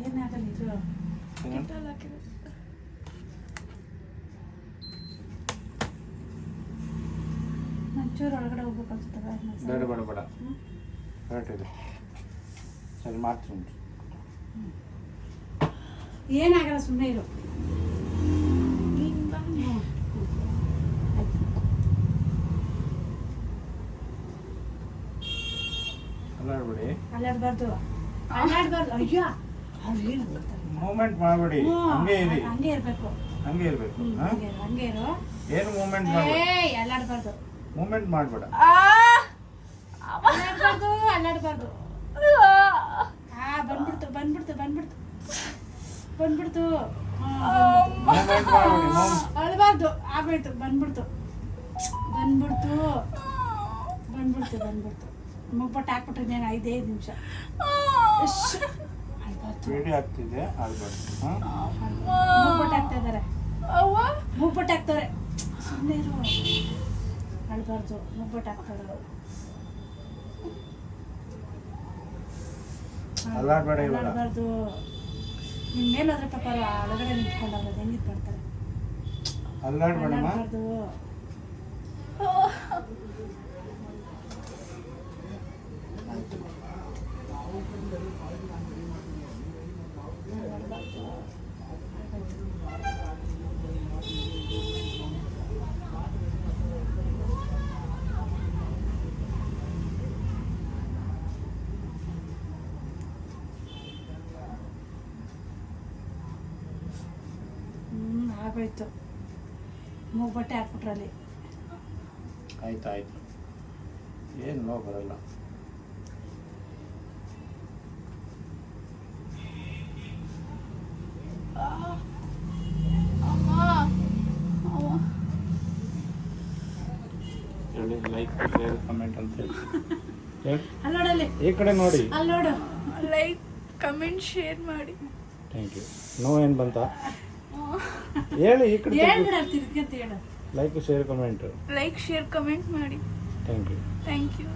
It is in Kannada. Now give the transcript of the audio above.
ಏನಾಗಲ್ಲ ಇದು ಒಂಚೂರು ಒಳಗಡೆ ಹೋಗ್ಬೇಕು ಅನ್ಸುತ್ತವೆ. ಬೇಡ ಬೇಡ ಬೇಡ ಕರೆಕ್ಟ್ ಇದೆ ಸರಿ ಮಾಡ್ತೀನಿ. ಏನಾಗಲ್ಲ ಸುಮ್ಮನೆ ಇರು. ಅಲ್ಲಾಡ್ಬೇಡಿ, ಅಲ್ಲಾಡ್ಬಾರ್ದು ಅಲ್ಲಾಡ್ಬಾರ್ದು. ಅಯ್ಯೋ ಮೂವ್ಮೆಂಟ್ ಮಾಡಬೇಡಿ, ಹಂಗೆ ಇರಿ, ಹಂಗೆ ಇರ್ಬೇಕು, ಹಂಗೆ ಇರಬೇಕು. ಹಂಗೆ ಇರು. ಏನು ಮೂವ್ಮೆಂಟ್ ಮಾಡಬೇಡಿ, ಅಲ್ಲಾಡ್ಬಾರ್ದು, ಮೂವ್ಮೆಂಟ್ ಮಾಡಬೇಡ. ಅಲ್ಲಾಡ್ಬಾರ್ದು ಅಲ್ಲಾಡ್ಬಾರ್ದು. ಬಂದ್ಬಿಡ್ತು ಬಂದ್ಬಿಡ್ತು ಬಂದ್ಬಿಡ್ತು ಬಂದ್ಬಿಡ್ತು. ಮೂವ್ಮೆಂಟ್ ಮಾಡಬೇಡಿ, ಅಳ್ಬಾರ್ದು. ಆಗೋಯ್ತು, ಬಂದ್ಬಿಡ್ತು ಬಂದ್ಬಿಡ್ತು ಬಂದ್ಬಿಡ್ತು ಬಂದ್ಬಿಡ್ತು. ಮುಗ್ಬಟ್ಟು ಹಾಕ್ಬಿಟ್ರಿದ್ದೇನು 5 ನಿಮಿಷ. ಬೇಡಿ ಆಗ್ತಿದೆ ಅಳ್ಬಾರ್ದು. ಮುಗ್ಬಟ್ಟು ಹಾಕ್ತಾ ಇದ್ದಾರೆ, ಮುಗ್ಬಟ್ಟು ಹಾಕ್ತಾರೆ. ಸುಮ್ಮನೆ ಇರು, ಅಳ್ಬಾರ್ದು. ಮುಗ್ಬಟ್ಟು ಹಾಕ್ತಾರೆ. ಅಲ್ಲಾಡ್ಬೇಡ, ಅಲ್ಲಾಡ್ಬಾರ್ದು. ನಿನ್ನ ಮೇಲೆ ಹೋದ್ರೆ ಪಾಪ ಒಳಗಡೆ ನಿಂತ್ಕೊಂಡವ್ರು ಹೆಂಗಿದ್ ಮಾಡ್ತಾರೆ. ಅಲ್ಲಾಡ್ಬೇಡಮ್ಮ. ಅಲ್ಲಾಡ್ಬಾರ್ದು. ಆಗೋಯ್ತು, ಮೂಗ್ಬಟ್ಟೆ ಹಾಕ್ಬಿಟ್ರಲ್ಲಿ. ಆಯ್ತು ಆಯ್ತು, ಏನು ನೋವು ಬರಲ್ಲ. ಹೇಳಿ, ಲೈಕ್ ಶೇರ್ ಕಮೆಂಟ್ ಅಂತ ಹೇಳಿ. ಅಲ್ಲೋಡಲ್ಲಿ, ಈ ಕಡೆ ನೋಡಿ, ಅಲ್ಲೋಡು. ಲೈಕ್ ಕಮೆಂಟ್ ಶೇರ್ ಮಾಡಿ. Thank you. ನೋವು ಏನು ಬಂತ ಹೇಳಿ, ಈ ಕಡೆ ಹೇಳ್ಬಿಡ, ತಿರ್ಗಿ ಅಂತ ಹೇಳು. Like share comment. Like share comment ಮಾಡಿ. Thank you. Thank you.